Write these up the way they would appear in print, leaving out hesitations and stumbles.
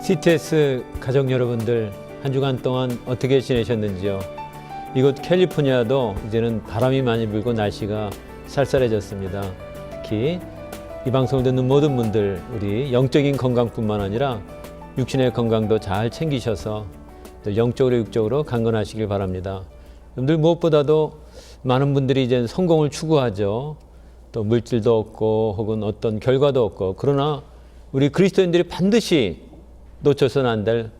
CTS 가족 여러분들 한 주간 동안 어떻게 지내셨는지요? 이곳 캘리포니아도 이제는 바람이 많이 불고 날씨가 쌀쌀해졌습니다. 특히 이 방송을 듣는 모든 분들 우리 영적인 건강뿐만 아니라 육신의 건강도 잘 챙기셔서 영적으로 육적으로 강건하시길 바랍니다. 여러분들 무엇보다도 많은 분들이 이제 성공을 추구하죠. 또 물질도 없고 혹은 어떤 결과도 없고, 그러나 우리 그리스도인들이 반드시 놓쳐서는 안 될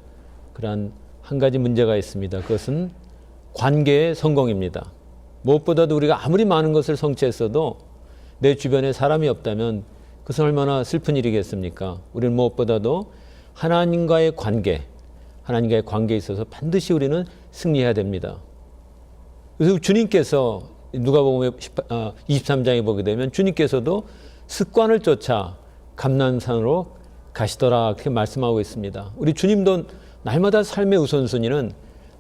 그러한 한 가지 문제가 있습니다. 그것은 관계의 성공입니다. 무엇보다도 우리가 아무리 많은 것을 성취했어도 내 주변에 사람이 없다면 그것은 얼마나 슬픈 일이겠습니까? 우리는 무엇보다도 하나님과의 관계에 있어서 반드시 우리는 승리해야 됩니다. 그래서 주님께서 누가복음 23장에 보게 되면 주님께서도 습관을 쫓아 감람산으로 가시더라, 그렇게 말씀하고 있습니다. 우리 주님도 날마다 삶의 우선순위는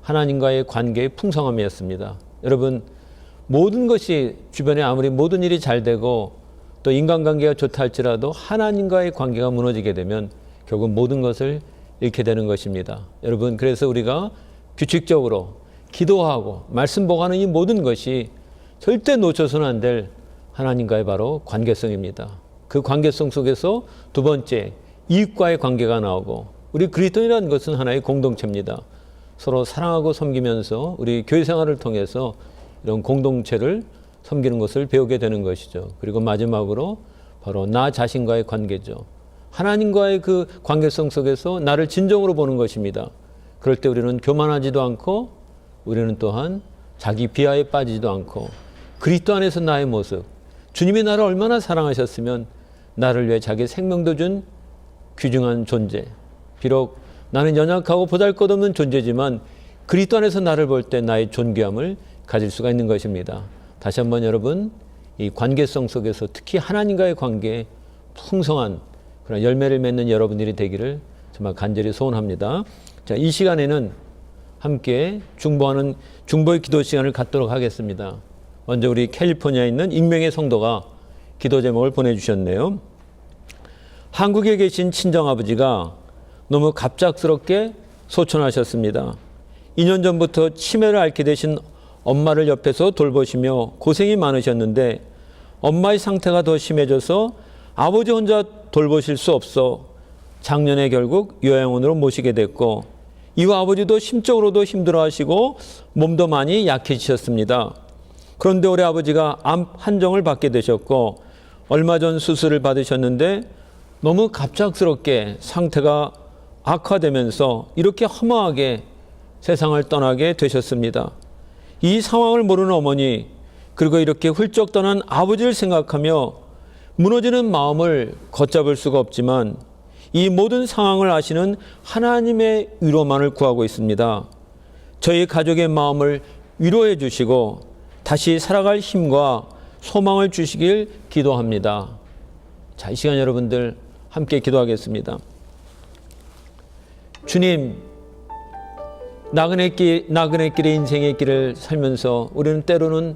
하나님과의 관계의 풍성함이었습니다. 여러분, 모든 것이 주변에 아무리 모든 일이 잘 되고 또 인간관계가 좋다 할지라도 하나님과의 관계가 무너지게 되면 결국 모든 것을 잃게 되는 것입니다. 여러분, 그래서 우리가 규칙적으로 기도하고 말씀 보고하는 이 모든 것이 절대 놓쳐서는 안 될 하나님과의 바로 관계성입니다. 그 관계성 속에서 두 번째, 이웃과의 관계가 나오고, 우리 그리스도인이라는 것은 하나의 공동체입니다. 서로 사랑하고 섬기면서 우리 교회 생활을 통해서 이런 공동체를 섬기는 것을 배우게 되는 것이죠. 그리고 마지막으로 바로 나 자신과의 관계죠. 하나님과의 그 관계성 속에서 나를 진정으로 보는 것입니다. 그럴 때 우리는 교만하지도 않고, 우리는 또한 자기 비하에 빠지지도 않고, 그리스도 안에서 나의 모습, 주님이 나를 얼마나 사랑하셨으면 나를 위해 자기 생명도 준 귀중한 존재, 비록 나는 연약하고 보잘것없는 존재지만 그리스도 안에서 나를 볼 때 나의 존귀함을 가질 수가 있는 것입니다. 다시 한번 여러분, 이 관계성 속에서 특히 하나님과의 관계에 풍성한 그런 열매를 맺는 여러분들이 되기를 정말 간절히 소원합니다. 자, 이 시간에는 함께 중보의 기도 시간을 갖도록 하겠습니다. 먼저 우리 캘리포니아에 있는 익명의 성도가 기도 제목을 보내주셨네요. 한국에 계신 친정아버지가 너무 갑작스럽게 소천하셨습니다. 2년 전부터 치매를 앓게 되신 엄마를 옆에서 돌보시며 고생이 많으셨는데 엄마의 상태가 더 심해져서 아버지 혼자 돌보실 수 없어 작년에 결국 요양원으로 모시게 됐고, 이후 아버지도 심적으로도 힘들어하시고 몸도 많이 약해지셨습니다. 그런데 올해 아버지가 암 판정을 받게 되셨고 얼마 전 수술을 받으셨는데 너무 갑작스럽게 상태가 악화되면서 이렇게 허무하게 세상을 떠나게 되셨습니다. 이 상황을 모르는 어머니, 그리고 이렇게 훌쩍 떠난 아버지를 생각하며 무너지는 마음을 걷잡을 수가 없지만 이 모든 상황을 아시는 하나님의 위로만을 구하고 있습니다. 저희 가족의 마음을 위로해 주시고 다시 살아갈 힘과 소망을 주시길 기도합니다. 자, 이 시간 여러분들 함께 기도하겠습니다. 주님, 나그네 길의 인생의 길을 살면서 우리는 때로는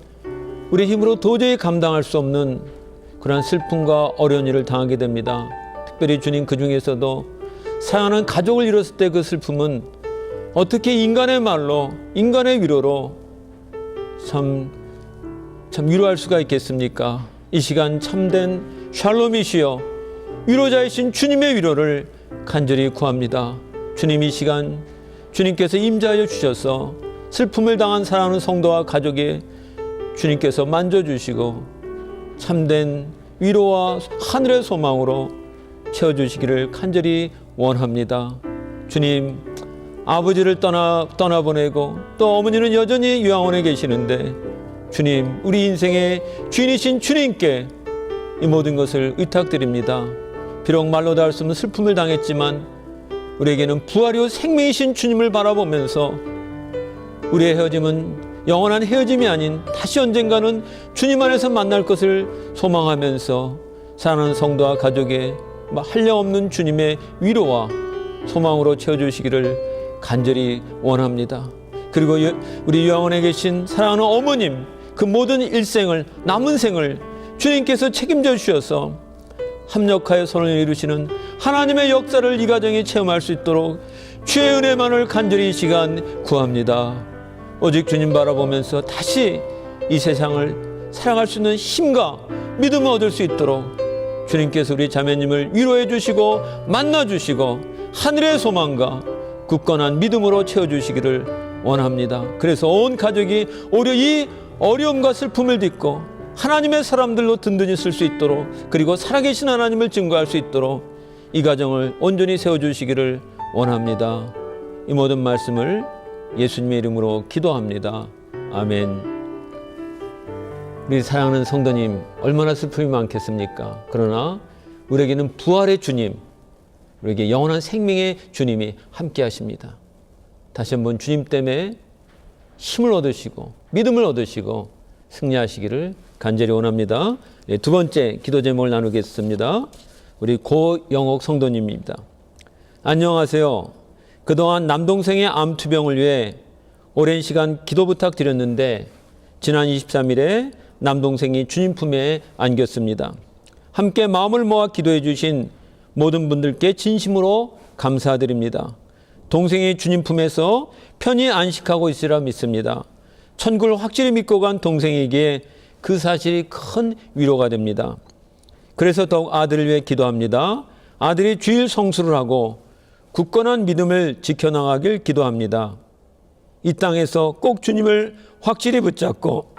우리 힘으로 도저히 감당할 수 없는 그런 슬픔과 어려운 일을 당하게 됩니다. 특별히 주님, 그 중에서도 사랑하는 가족을 잃었을 때 그 슬픔은 어떻게 인간의 말로, 인간의 위로로 참 위로할 수가 있겠습니까? 이 시간 참된 샬롬이시여 위로자이신 주님의 위로를 간절히 구합니다. 주님, 이 시간 주님께서 임자하여 주셔서 슬픔을 당한 사랑하는 성도와 가족에 주님께서 만져주시고 참된 위로와 하늘의 소망으로 채워주시기를 간절히 원합니다. 주님, 아버지를 떠나보내고 또 어머니는 여전히 요양원에 계시는데 주님, 우리 인생의 주인이신 주님께 이 모든 것을 의탁드립니다. 비록 말로 다 할 수 없는 슬픔을 당했지만 우리에게는 부활이요 생명이신 주님을 바라보면서 우리의 헤어짐은 영원한 헤어짐이 아닌 다시 언젠가는 주님 안에서 만날 것을 소망하면서 사랑하는 성도와 가족의 한량없는 주님의 위로와 소망으로 채워주시기를 간절히 원합니다. 그리고 우리 요양원에 계신 사랑하는 어머님, 그 모든 일생을, 남은 생을 주님께서 책임져 주셔서 합력하여 선을 이루시는 하나님의 역사를 이 가정이 체험할 수 있도록 주의 은혜만을 간절히 이 시간 구합니다. 오직 주님 바라보면서 다시 이 세상을 살아갈 수 있는 힘과 믿음을 얻을 수 있도록 주님께서 우리 자매님을 위로해 주시고 만나 주시고 하늘의 소망과 굳건한 믿음으로 채워주시기를 원합니다. 그래서 온 가족이 오히려 이 어려움과 슬픔을 딛고 하나님의 사람들로 든든히 쓸 수 있도록, 그리고 살아계신 하나님을 증거할 수 있도록 이 가정을 온전히 세워주시기를 원합니다. 이 모든 말씀을 예수님의 이름으로 기도합니다. 아멘. 우리 사랑하는 성도님, 얼마나 슬픔이 많겠습니까? 그러나 우리에게는 부활의 주님, 우리에게 영원한 생명의 주님이 함께 하십니다. 다시 한번 주님 때문에 힘을 얻으시고 믿음을 얻으시고 승리하시기를 간절히 원합니다. 두 번째 기도 제목을 나누겠습니다. 우리 고영옥 성도님입니다. 안녕하세요. 그동안 남동생의 암투병을 위해 오랜 시간 기도 부탁드렸는데 지난 23일에 남동생이 주님 품에 안겼습니다. 함께 마음을 모아 기도해 주신 모든 분들께 진심으로 감사드립니다. 동생이 주님 품에서 편히 안식하고 있으리라 믿습니다. 천국을 확실히 믿고 간 동생에게 그 사실이 큰 위로가 됩니다. 그래서 더욱 아들을 위해 기도합니다. 아들이 주일 성수를 하고 굳건한 믿음을 지켜나가길 기도합니다. 이 땅에서 꼭 주님을 확실히 붙잡고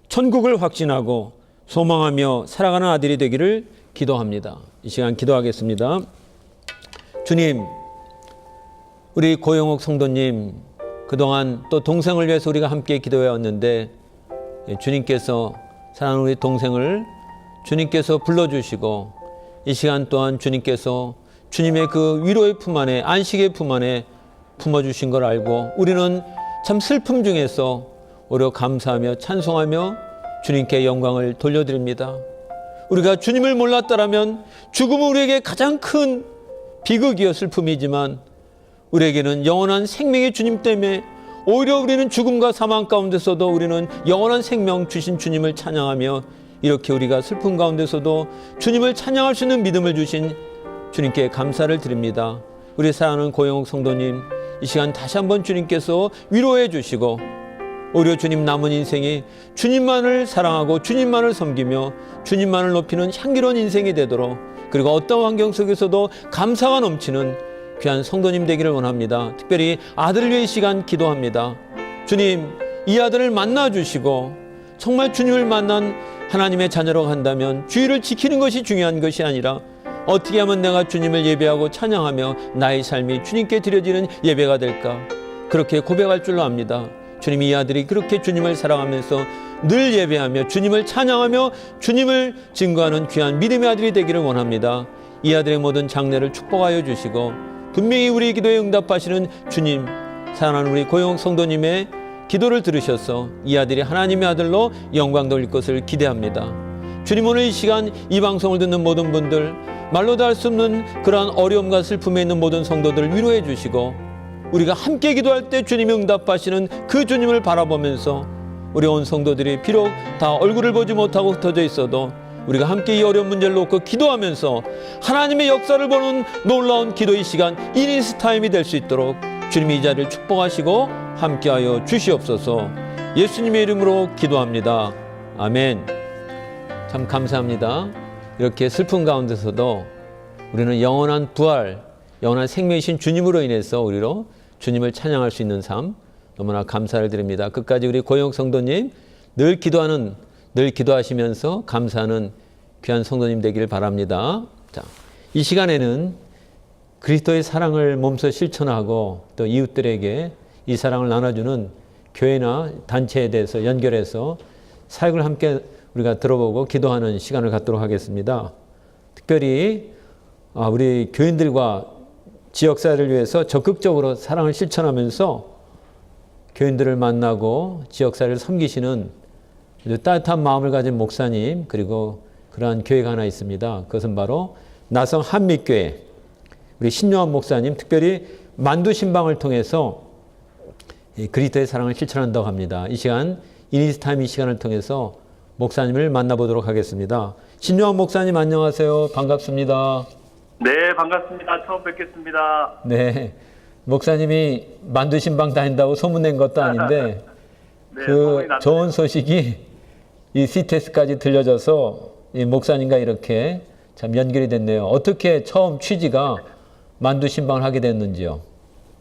천국을 확신하고 소망하며 살아가는 아들이 되기를 기도합니다. 이 시간 기도하겠습니다. 주님, 우리 고영옥 성도님, 그동안 또 동생을 위해서 우리가 함께 기도해 왔는데 주님께서 사랑하는 우리 동생을 주님께서 불러주시고 이 시간 또한 주님께서 주님의 그 위로의 품 안에, 안식의 품 안에 품어주신 걸 알고 우리는 참 슬픔 중에서 오히려 감사하며 찬송하며 주님께 영광을 돌려드립니다. 우리가 주님을 몰랐다라면 죽음은 우리에게 가장 큰 비극이요 슬픔이지만 우리에게는 영원한 생명의 주님 때문에 오히려 우리는 죽음과 사망 가운데서도 우리는 영원한 생명 주신 주님을 찬양하며 이렇게 우리가 슬픔 가운데서도 주님을 찬양할 수 있는 믿음을 주신 주님께 감사를 드립니다. 우리 사랑하는 고영옥 성도님, 이 시간 다시 한번 주님께서 위로해 주시고 오히려 주님 남은 인생이 주님만을 사랑하고 주님만을 섬기며 주님만을 높이는 향기로운 인생이 되도록, 그리고 어떤 환경 속에서도 감사가 넘치는 귀한 성도님 되기를 원합니다. 특별히 아들을 위해 이 시간 기도합니다. 주님, 이 아들을 만나주시고 정말 주님을 만난 하나님의 자녀로 간다면 주의를 지키는 것이 중요한 것이 아니라 어떻게 하면 내가 주님을 예배하고 찬양하며 나의 삶이 주님께 드려지는 예배가 될까, 그렇게 고백할 줄로 압니다. 주님, 이 아들이 그렇게 주님을 사랑하면서 늘 예배하며 주님을 찬양하며 주님을 증거하는 귀한 믿음의 아들이 되기를 원합니다. 이 아들의 모든 장래를 축복하여 주시고 분명히 우리 기도에 응답하시는 주님, 사랑하는 우리 고영옥 성도님의 기도를 들으셔서 이 아들이 하나님의 아들로 영광 돌릴 것을 기대합니다. 주님, 오늘 이 시간 이 방송을 듣는 모든 분들, 말로도 할 수 없는 그러한 어려움과 슬픔에 있는 모든 성도들을 위로해 주시고 우리가 함께 기도할 때 주님이 응답하시는 그 주님을 바라보면서 우리 온 성도들이 비록 다 얼굴을 보지 못하고 흩어져 있어도 우리가 함께 이 어려운 문제를 놓고 기도하면서 하나님의 역사를 보는 놀라운 기도의 시간, 이니스 타임이 될 수 있도록 주님이 이 자리를 축복하시고 함께하여 주시옵소서. 예수님의 이름으로 기도합니다. 아멘. 참 감사합니다. 이렇게 슬픔 가운데서도 우리는 영원한 부활, 영원한 생명이신 주님으로 인해서 우리로 주님을 찬양할 수 있는 삶, 너무나 감사를 드립니다. 끝까지 우리 고영옥 성도님 늘 기도하시면서 감사하는 귀한 성도님 되기를 바랍니다. 자, 이 시간에는 그리스도의 사랑을 몸소 실천하고 또 이웃들에게 이 사랑을 나눠주는 교회나 단체에 대해서 연결해서 사역을 함께 우리가 들어보고 기도하는 시간을 갖도록 하겠습니다. 특별히 우리 교인들과 지역사회를 위해서 적극적으로 사랑을 실천하면서 교인들을 만나고 지역사회를 섬기시는 따뜻한 마음을 가진 목사님, 그리고 그러한 교회가 하나 있습니다. 그것은 바로 나성 한빛교회 우리 신요한 목사님, 특별히 만두 신방을 통해서 그리스도의 사랑을 실천한다고 합니다. 이 시간 이니스타임 이 시간을 통해서 목사님을 만나보도록 하겠습니다. 신요한 목사님 안녕하세요. 반갑습니다. 네, 반갑습니다. 처음 뵙겠습니다. 네, 목사님이 만두신방 다닌다고 소문낸 것도 아닌데 네, 그 좋은 소식이 이 CTS까지 들려져서 이 목사님과 이렇게 참 연결이 됐네요. 어떻게 처음 취지가 만두신방을 하게 됐는지요?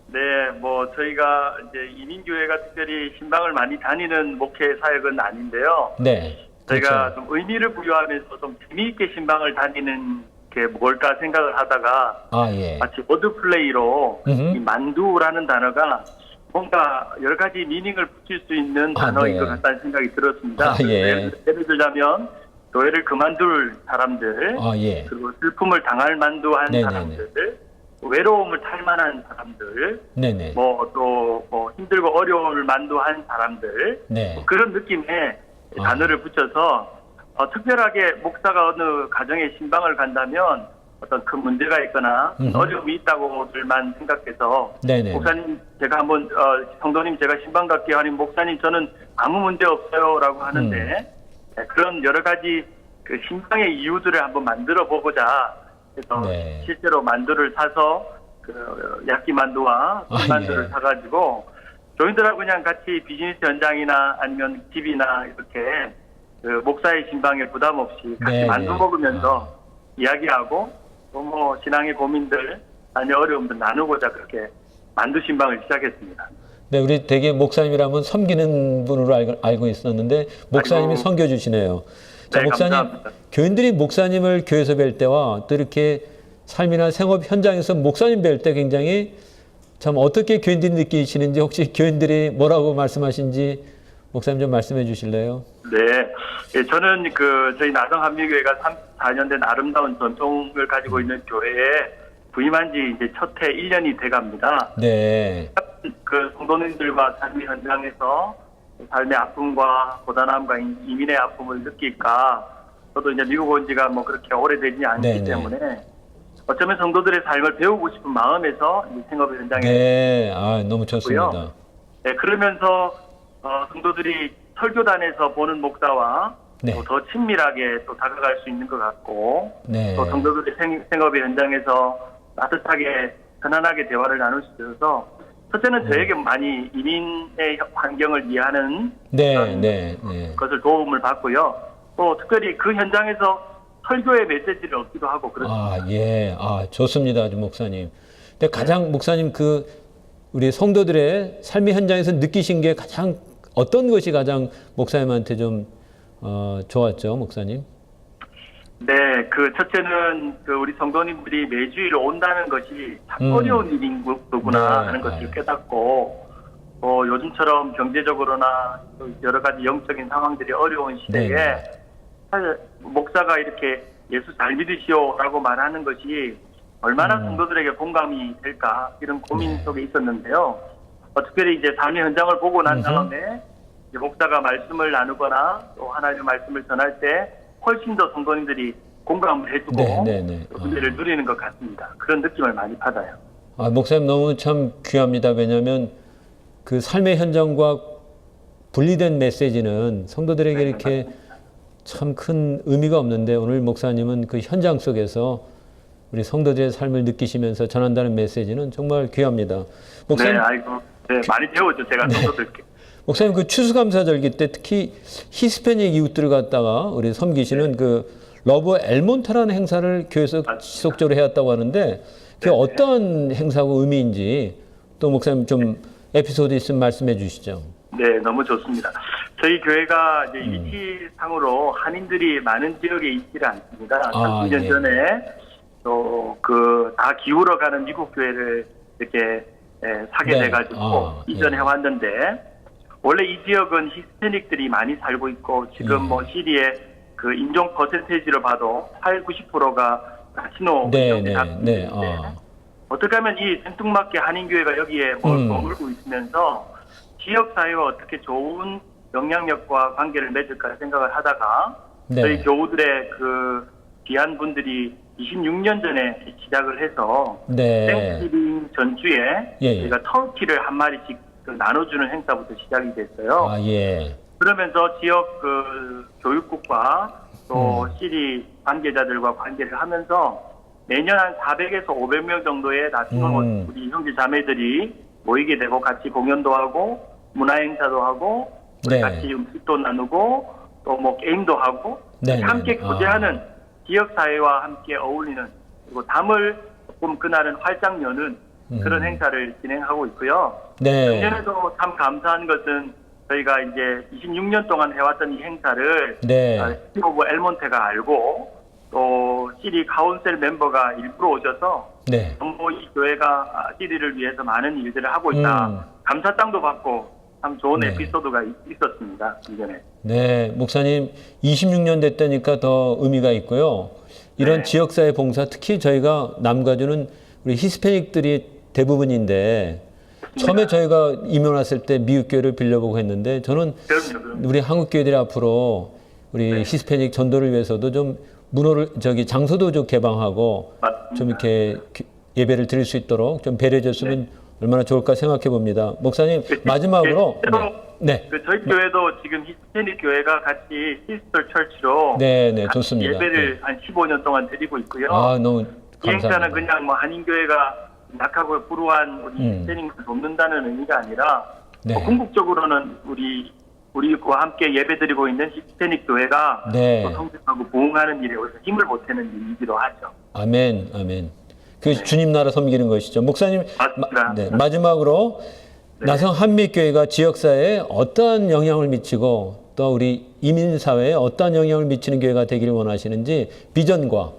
네, 뭐 저희가 이제 이민교회가 특별히 신방을 많이 다니는 목회 사역은 아닌데요. 네, 저희가 그렇죠. 좀 의미를 부여하면서 좀 재미있게 신방을 다니는 게 뭘까 생각을 하다가 예. 마치 워드플레이로 이 만두라는 단어가 뭔가 여러 가지 미닝을 붙일 수 있는 단어인 네. 것 같다는 생각이 들었습니다. 예. 예를 들자면 교회를 그만둘 사람들, 예. 그리고 슬픔을 당할 만두한 네네네. 사람들, 외로움을 탈만한 사람들, 네네. 뭐 힘들고 어려움을 만두한 사람들, 네. 그런 느낌의 단어를 붙여서 특별하게 목사가 어느 가정에 신방을 간다면 어떤 큰 문제가 있거나 어려움이 있다고들만 생각해서 네네. 목사님 제가 한번 성도님 제가 신방 갈게요 하니 목사님 저는 아무 문제 없어요라고 하는데 그런 여러 가지 그 신방의 이유들을 한번 만들어 보고자 해서 네. 실제로 만두를 사서 그 야끼 만두와 만두를 예. 사가지고 저희들하고 그냥 같이 비즈니스 현장이나 아니면 집이나 이렇게 그 목사의 신방에 부담 없이 같이 네. 만두 먹으면서 이야기하고 또 뭐 신앙의 고민들 아니 어려움들 나누고자 그렇게 만두 신방을 시작했습니다. 네, 우리 대개 목사님이라면 섬기는 분으로 알고 있었는데 목사님이 아이고. 섬겨주시네요. 자, 네, 목사님, 감사합니다. 교인들이 목사님을 교회에서 뵐 때와 또 이렇게 삶이나 생업 현장에서 목사님 뵐 때 굉장히 참 어떻게 교인들이 느끼시는지 혹시 교인들이 뭐라고 말씀하신지 목사님 좀 말씀해 주실래요? 네, 예, 저는 그 저희 나성한미교회가 34년 된 아름다운 전통을 가지고 있는 교회에 부임한 지 이제 첫 해 1년이 돼갑니다. 네. 그 성도님들과 삶의 현장에서 삶의 아픔과 고단함과 이민의 아픔을 느낄까. 저도 이제 미국 온 지가 뭐 그렇게 오래되지 않기 네네. 때문에 어쩌면 성도들의 삶을 배우고 싶은 마음에서 이 생업 현장에 네, 너무 좋습니다. 네, 그러면서 성도들이 설교단에서 보는 목사와 네. 더 친밀하게 또 다가갈 수 있는 것 같고 네. 또 성도들의 생업의 현장에서 따뜻하게 편안하게 대화를 나눌 수 있어서 첫째는 저에게 많이 이민의 환경을 이해하는 네. 것을 도움을 받고요. 또 특별히 그 현장에서 설교의 메시지를 얻기도 하고 그렇습니다. 예. 좋습니다. 목사님. 근데 가장 목사님 우리 성도들의 삶의 현장에서 느끼신 게 가장 어떤 것이 가장 목사님한테 좀 좋았죠, 목사님? 네, 그 첫째는 그 우리 성도님들이 매주일 온다는 것이 참 어려운 일인 거구나 네. 하는 것을 깨닫고 요즘처럼 경제적으로나 또 여러 가지 영적인 상황들이 어려운 시대에 네. 사실 목사가 이렇게 예수 잘 믿으시오라고 말하는 것이 얼마나 성도들에게 공감이 될까 이런 고민 네. 속에 있었는데요. 특별히 이제 삶의 현장을 보고 난 다음에 이제 목사가 말씀을 나누거나 또 하나님의 말씀을 전할 때 훨씬 더 성도님들이 공감을 해주고 은혜를 누리는 것 같습니다. 그런 느낌을 많이 받아요. 목사님 너무 참 귀합니다. 왜냐하면 그 삶의 현장과 분리된 메시지는 성도들에게 이렇게 참 큰 의미가 없는데 오늘 목사님은 그 현장 속에서 우리 성도들의 삶을 느끼시면서 전한다는 메시지는 정말 귀합니다. 목사님, 많이 배우죠. 제가 성도들께. 목사님 그 추수감사절기 때 특히 히스패닉 이웃들을 갖다가 우리 섬기시는 그 러브 엘몬테라는 행사를 교회에서 지속적으로 해왔다고 하는데 그게 어떤 행사고 의미인지 또 목사님 좀 에피소드 있으면 말씀해 주시죠. 네, 너무 좋습니다. 저희 교회가 이제 위치상으로 한인들이 많은 지역에 있지를 않습니다. 30년 전에 또 다 기울어가는 미국 교회를 이렇게 사게 돼가지고 이전해 왔는데 원래 이 지역은 히스패닉들이 많이 살고 있고 지금 뭐 시리의 그 인종 퍼센테이지로 봐도 80~90%가 라티노 인종이 어떻게 하면 이 생뚱맞게 한인교회가 여기에 머물고 있으면서 지역사회와 어떻게 좋은 영향력과 관계를 맺을까 생각을 하다가 저희 교우들의 그 귀한 분들이 26년 전에 시작을 해서 땡스기빙 전주에 저희가 터키를 한 마리씩 나눠주는 행사부터 시작이 됐어요. 그러면서 지역 그 교육국과 또 시리 관계자들과 관계를 하면서 매년 한 400에서 500명 정도의 라티노 우리 형제 자매들이 모이게 되고 같이 공연도 하고 문화 행사도 하고 네. 같이 음식도 나누고 또 뭐 게임도 하고 네. 함께 교제하는 지역 사회와 함께 어울리는 그리고 담을 조금 그날은 활짝 여는 그런 행사를 진행하고 있고요. 네. 작년에도 참 감사한 것은 저희가 이제 26년 동안 해왔던 이 행사를 네. 시티오브 엘몬테가 알고 또 시리 카운셀 멤버가 일부러 오셔서 네. 전부 이 교회가 시리를 위해서 많은 일들을 하고 있다. 감사장도 받고 참 좋은 네. 에피소드가 있었습니다. 이전에. 네, 목사님 26년 됐다니까 더 의미가 있고요. 이런 네. 지역사회 봉사, 특히 저희가 남가주는 우리 히스패닉들이 대부분인데 처음에 저희가 이민 왔을 때 미국 교회를 빌려보고 했는데 저는 그럼요. 우리 한국 교회들이 앞으로 우리 네. 히스패닉 전도를 위해서도 좀 장소도 좀 개방하고 맞습니다. 좀 이렇게 예배를 드릴 수 있도록 좀 배려해줬으면 얼마나 좋을까 생각해 봅니다. 목사님 마지막으로 네. 저희 교회도 지금 히스패닉 교회가 같이 시스터 철치로 네, 같이 좋습니다. 예배를 한 15년 동안 드리고 있고요. 너무 이 행사는 감사합니다. 그냥 뭐 한인교회가 약하고 불우한 우리 히스패닉을 돕는다는 의미가 아니라 네. 궁극적으로는 우리와 함께 예배드리고 있는 히스패닉 교회가 네. 또 성장하고 부흥하는 일에 오히려 힘을 보태는 일이기도 하죠. 아멘, 아멘. 그 주님 나라 섬기는 것이죠. 목사님, 맞습니다. 마지막으로 나성 한미교회가 지역사회에 어떠한 영향을 미치고 또 우리 이민사회에 어떠한 영향을 미치는 교회가 되기를 원하시는지 비전과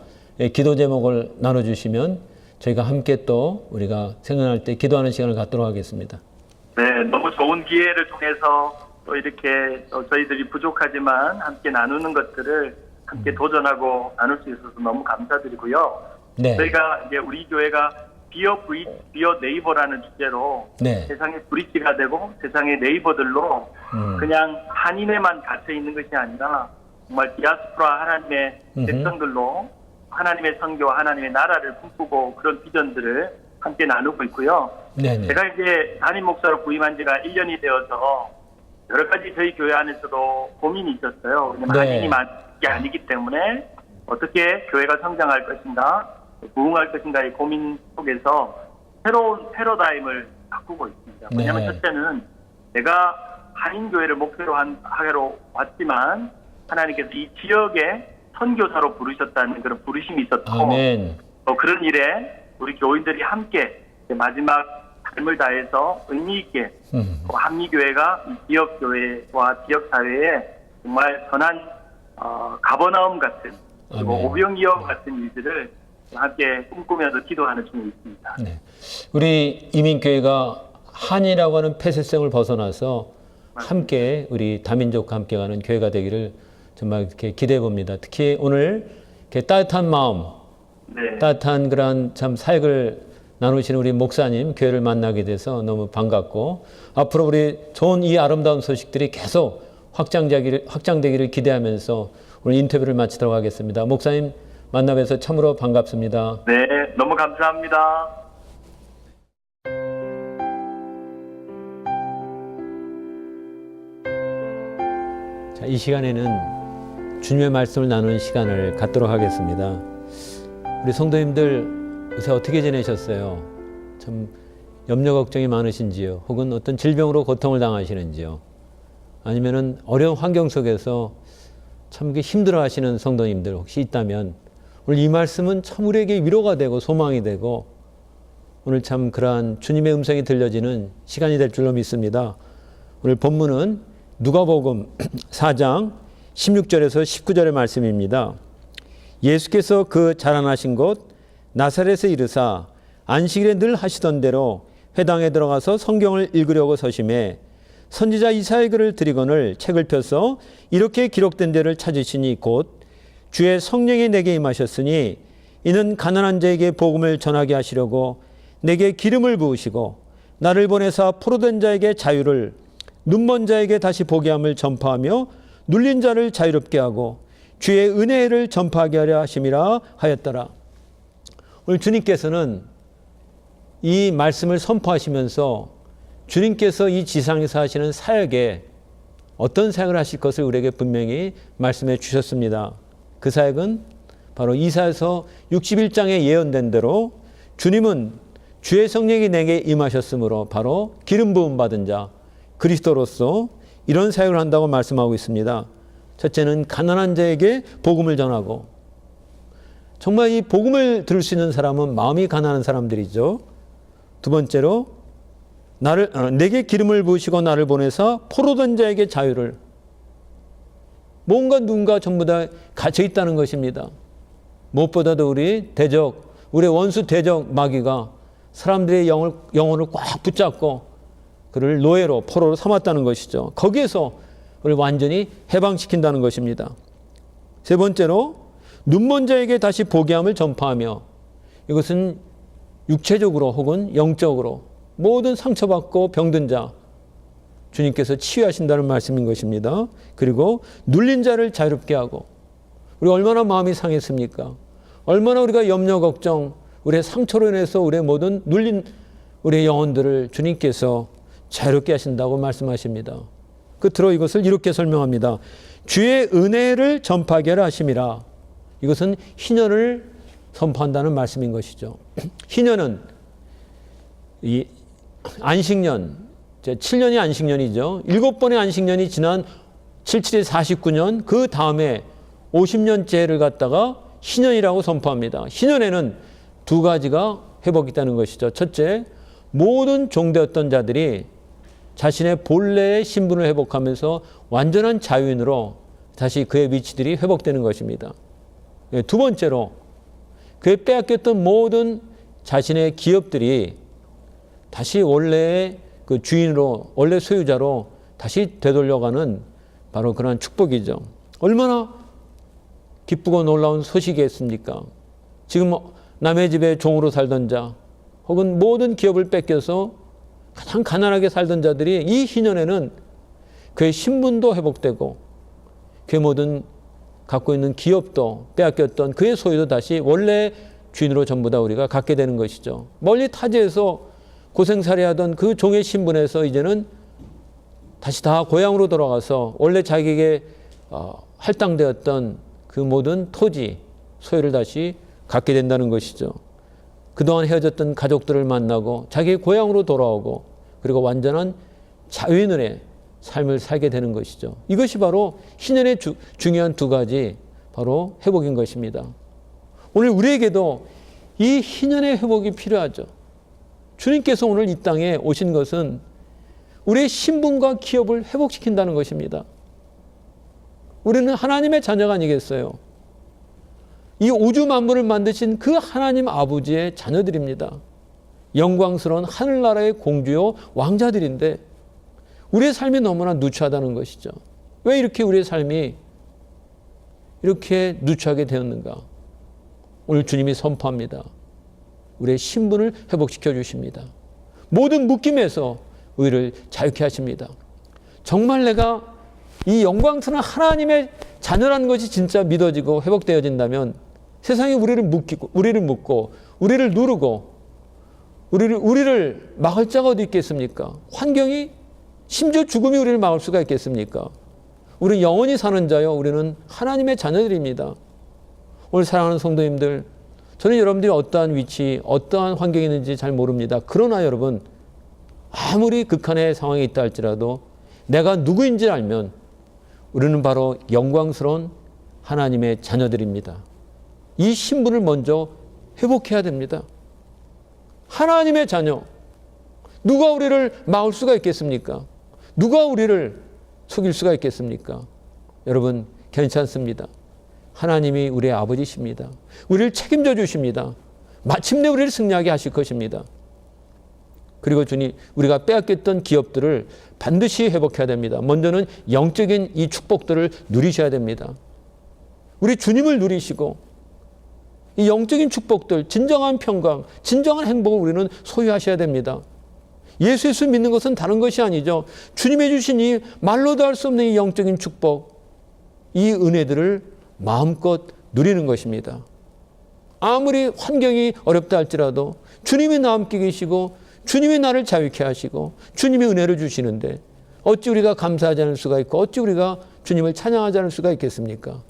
기도 제목을 나눠주시면 저희가 함께 또 우리가 생각날 때 기도하는 시간을 갖도록 하겠습니다. 네, 너무 좋은 기회를 통해서 또 이렇게 저희들이 부족하지만 함께 나누는 것들을 함께 도전하고 나눌 수 있어서 너무 감사드리고요. 네. 저희가 이제 우리 교회가 비어 네이버라는 주제로 네. 세상의 브릿지가 되고 세상의 네이버들로 그냥 한인에만 갇혀 있는 것이 아니라 정말 디아스포라 하나님의 백성들로 하나님의 선교와 하나님의 나라를 꿈꾸고 그런 비전들을 함께 나누고 있고요. 네네. 제가 이제 담임 목사로 부임한 지가 1년이 되어서 여러 가지 저희 교회 안에서도 고민이 있었어요. 왜냐하면 네. 한인이 많은 게 아니기 때문에 어떻게 교회가 성장할 것인가, 부흥할 것인가의 고민 속에서 새로운 패러다임을 바꾸고 있습니다. 왜냐하면 네. 첫째는 내가 한인교회를 목표로 하기로 왔지만 하나님께서 이 지역에 선교사로 부르셨다는 그런 부르심이 있었고 아멘. 그런 일에 우리 교인들이 함께 마지막 삶을 다해서 의미 있게 한미교회가 이 지역교회와 지역사회에 정말 선한 가버나움 같은 그리고 아멘. 오병이어 같은 일들을 함께 꿈꾸면서 기도하는 중에 있습니다. 네. 우리 이민교회가 한이라고 하는 폐쇄성을 벗어나서 함께 우리 다민족과 함께 가는 교회가 되기를 정말 이렇게 기대해 봅니다. 특히 오늘 이렇게 따뜻한 마음, 네. 따뜻한 그런 참 사역을 나누시는 우리 목사님 교회를 만나게 돼서 너무 반갑고 앞으로 우리 좋은 이 아름다운 소식들이 계속 확장되기를 기대하면서 오늘 인터뷰를 마치도록 하겠습니다. 목사님 만나 뵈서 참으로 반갑습니다. 네, 너무 감사합니다. 자, 이 시간에는 주님의 말씀을 나누는 시간을 갖도록 하겠습니다. 우리 성도님들 요새 어떻게 지내셨어요? 참 염려 걱정이 많으신지요? 혹은 어떤 질병으로 고통을 당하시는지요? 아니면은 어려운 환경 속에서 참 힘들어 하시는 성도님들 혹시 있다면 오늘 이 말씀은 참 우리에게 위로가 되고 소망이 되고 오늘 참 그러한 주님의 음성이 들려지는 시간이 될 줄로 믿습니다. 오늘 본문은 누가복음 4장 16절에서 19절의 말씀입니다. 예수께서 그 자라나신 곳 나사렛에 이르사 안식일에 늘 하시던 대로 회당에 들어가서 성경을 읽으려고 서심해 선지자 이사야의 글을 드리거늘 책을 펴서 이렇게 기록된 데를 찾으시니 곧 주의 성령이 내게 임하셨으니 이는 가난한 자에게 복음을 전하게 하시려고 내게 기름을 부으시고 나를 보내사 포로된 자에게 자유를 눈먼 자에게 다시 보게 함을 전파하며 눌린 자를 자유롭게 하고 주의 은혜를 전파하게 하려 하심이라 하였더라. 오늘 주님께서는 이 말씀을 선포하시면서 주님께서 이 지상에서 하시는 사역에 어떤 사역을 하실 것을 우리에게 분명히 말씀해 주셨습니다. 그 사역은 바로 이사야서 61장에 예언된 대로 주님은 주의 성령이 내게 임하셨으므로 바로 기름 부음 받은 자 그리스도로서 이런 사역을 한다고 말씀하고 있습니다. 첫째는 가난한 자에게 복음을 전하고, 정말 이 복음을 들을 수 있는 사람은 마음이 가난한 사람들이죠. 두 번째로 내게 기름을 부으시고 나를 보내서 포로된 자에게 자유를. 뭔가 누군가 전부 다 갇혀 있다는 것입니다. 무엇보다도 우리 원수 대적 마귀가 사람들의 영혼을 꽉 붙잡고 그를 노예로 포로로 삼았다는 것이죠. 거기에서 그를 완전히 해방시킨다는 것입니다. 세 번째로 눈먼 자에게 다시 보게 함을 전파하며, 이것은 육체적으로 혹은 영적으로 모든 상처받고 병든 자 주님께서 치유하신다는 말씀인 것입니다. 그리고 눌린 자를 자유롭게 하고, 우리 얼마나 마음이 상했습니까? 얼마나 우리가 염려 걱정, 우리의 상처로 인해서 우리의 모든 눌린 우리의 영혼들을 주님께서 자유롭게 하신다고 말씀하십니다. 끝으로 이것을 이렇게 설명합니다. 주의 은혜를 전파하게 하심이라. 이것은 희년을 선포한다는 말씀인 것이죠. 희년은 이 안식년, 7년이 안식년이죠. 7번의 안식년이 지난 77에 49년, 그 다음에 50년째를 갖다가 희년이라고 선포합니다. 희년에는 두 가지가 회복이 있다는 것이죠. 첫째, 모든 종되었던 자들이 자신의 본래의 신분을 회복하면서 완전한 자유인으로 다시 그의 위치들이 회복되는 것입니다. 두 번째로, 그의 빼앗겼던 모든 자신의 기업들이 다시 원래의 그 주인으로, 원래 소유자로 다시 되돌려가는 바로 그러한 축복이죠. 얼마나 기쁘고 놀라운 소식이겠습니까? 지금 남의 집에 종으로 살던 자, 혹은 모든 기업을 뺏겨서 가장 가난하게 살던 자들이 이 희년에는 그의 신분도 회복되고 그의 모든 갖고 있는 기업도 빼앗겼던 그의 소유도 다시 원래 주인으로 전부 다 우리가 갖게 되는 것이죠. 멀리 타지에서 고생살이하던 그 종의 신분에서 이제는 다시 다 고향으로 돌아가서 원래 자기에게 할당되었던 그 모든 토지, 소유를 다시 갖게 된다는 것이죠. 그동안 헤어졌던 가족들을 만나고 자기의 고향으로 돌아오고, 그리고 완전한 자유인의 삶을 살게 되는 것이죠. 이것이 바로 희년의 중요한 두 가지 바로 회복인 것입니다. 오늘 우리에게도 이 희년의 회복이 필요하죠. 주님께서 오늘 이 땅에 오신 것은 우리의 신분과 기업을 회복시킨다는 것입니다. 우리는 하나님의 자녀가 아니겠어요? 이 우주 만물을 만드신 그 하나님 아버지의 자녀들입니다. 영광스러운 하늘나라의 공주요 왕자들인데 우리의 삶이 너무나 누추하다는 것이죠. 왜 이렇게 우리의 삶이 이렇게 누추하게 되었는가? 오늘 주님이 선포합니다. 우리의 신분을 회복시켜 주십니다. 모든 묶임에서 우리를 자유케 하십니다. 정말 내가 이 영광스러운 하나님의 자녀라는 것이 진짜 믿어지고 회복되어진다면 세상이 우리를 묶고 우리를 누르고 우리를 막을 자가 어디 있겠습니까? 환경이, 심지어 죽음이 우리를 막을 수가 있겠습니까? 우리는 영원히 사는 자요, 우리는 하나님의 자녀들입니다. 오늘 사랑하는 성도님들, 저는 여러분들이 어떠한 위치, 어떠한 환경이 있는지 잘 모릅니다. 그러나 여러분, 아무리 극한의 상황에 있다 할지라도 내가 누구인지 알면 우리는 바로 영광스러운 하나님의 자녀들입니다. 이 신분을 먼저 회복해야 됩니다. 하나님의 자녀. 누가 우리를 막을 수가 있겠습니까? 누가 우리를 속일 수가 있겠습니까? 여러분, 괜찮습니다. 하나님이 우리의 아버지십니다. 우리를 책임져 주십니다. 마침내 우리를 승리하게 하실 것입니다. 그리고 주님, 우리가 빼앗겼던 기업들을 반드시 회복해야 됩니다. 먼저는 영적인 이 축복들을 누리셔야 됩니다. 우리 주님을 누리시고 이 영적인 축복들, 진정한 평강, 진정한 행복을 우리는 소유하셔야 됩니다. 예수 믿는 것은 다른 것이 아니죠. 주님이 주신 이 말로도 할 수 없는 이 영적인 축복, 이 은혜들을 마음껏 누리는 것입니다. 아무리 환경이 어렵다 할지라도 주님이 나와 함께 계시고 주님이 나를 자유케 하시고 주님이 은혜를 주시는데 어찌 우리가 감사하지 않을 수가 있고 어찌 우리가 주님을 찬양하지 않을 수가 있겠습니까?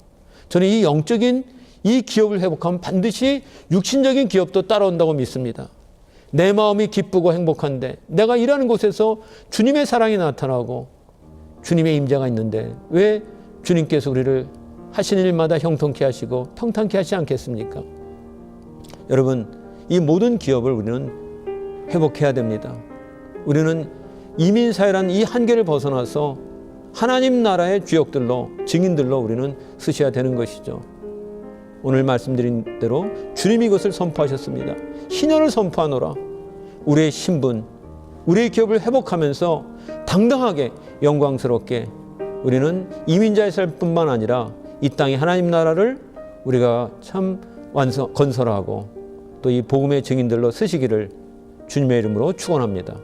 저는 이 영적인 이 기업을 회복하면 반드시 육신적인 기업도 따라온다고 믿습니다. 내 마음이 기쁘고 행복한데 내가 일하는 곳에서 주님의 사랑이 나타나고 주님의 임재가 있는데 왜 주님께서 우리를 하시는 일마다 형통케 하시고 평탄케 하시지 않겠습니까? 여러분, 이 모든 기업을 우리는 회복해야 됩니다. 우리는 이민사회라는 이 한계를 벗어나서 하나님 나라의 주역들로, 증인들로 우리는 쓰셔야 되는 것이죠. 오늘 말씀드린 대로 주님이 이것을 선포하셨습니다. 신년을 선포하노라. 우리의 신분, 우리의 기업을 회복하면서 당당하게 영광스럽게 우리는 이민자의 삶뿐만 아니라 이 땅의 하나님 나라를 우리가 참 건설하고 또 이 복음의 증인들로 쓰시기를 주님의 이름으로 축원합니다.